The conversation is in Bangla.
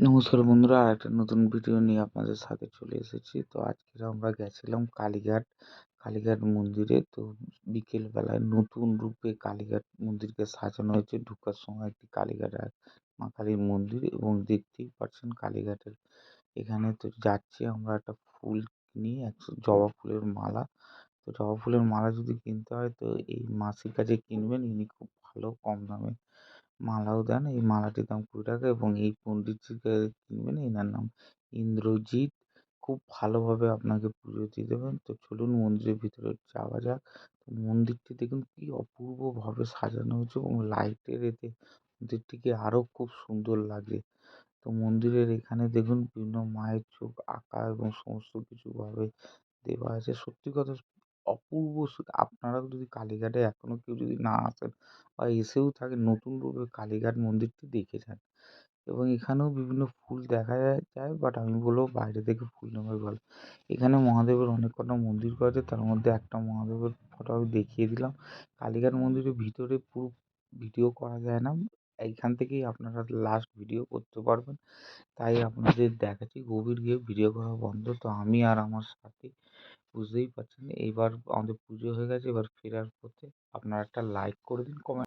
নমস্কার বন্ধুরা, আরেকটা নতুন ভিডিও নিয়ে আপনাদের সাথে চলে এসেছি। তো আজকে আমরা গেছিলাম কালীঘাট মন্দিরে। তো বিকেল বেলায় নতুন রূপে কালীঘাট মন্দিরকে সাজানো হয়েছে। ঢোকার সময় একটি কালীঘাট মা কালীর মন্দির, এবং দেখতেই পাচ্ছেন কালীঘাটের এখানে তো যাচ্ছি আমরা একটা ফুল নিয়ে, জবা ফুলের মালা। তো জবা ফুলের মালা যদি কিনতে হয় তো এই মাসির কাছে কিনবেন, ইনি খুব ভালো কম দামে মালাও দেন। এই মালাটির দাম 20 টাকা, এবং এই পণ্ডিতজির কাছে কিনবেন, এনার নাম ইন্দ্রজিৎ। খুব ভালোভাবে আপনাকে পুজো দিয়ে দেবেন। তো চলুন মন্দিরের ভিতরে যাওয়া যাক। তো মন্দিরটি দেখুন কি অপূর্বভাবে সাজানো হয়েছে, এবং লাইটের এতে মন্দিরটিকে আরো খুব সুন্দর লাগে। তো মন্দিরের এখানে দেখুন বিভিন্ন মায়ের চোখ আঁকা এবং সমস্ত কিছু ভাবে দেওয়া আছে। সত্যি কথা, অপূর্ব আপনারাও যদি কালীঘাটে এখনো কেউ যদি না আসেন বা এসেও থাকেন, নতুন রূপে কালীঘাট মন্দিরটি দেখে যান। এবং এখানেও বিভিন্ন ফুল দেখা যায়, বাট আমি বলবো বাইরে থেকে ফুল নেওয়াই ভালো। এখানে মহাদেবের অনেক কটা মন্দির করা আছে, তার মধ্যে একটা মহাদেবের ফটো আমি দেখিয়ে দিলাম। কালীঘাট মন্দিরের ভিতরে পুরো ভিডিও করা যায় না, এইখান থেকেই আপনারা লাস্ট ভিডিও করতে পারবেন। তাই আপনাদের দেখাচ্ছি, গভীর গিয়ে ভিডিও করা বন্ধ। তো আমি আর আমার সাথী, বুঝতেই পারছেন, এইবার আমাদের পুজো হয়ে গেছে, এবার ফেরার পথে আপনারা একটা লাইক করে দিন, কমেন্ট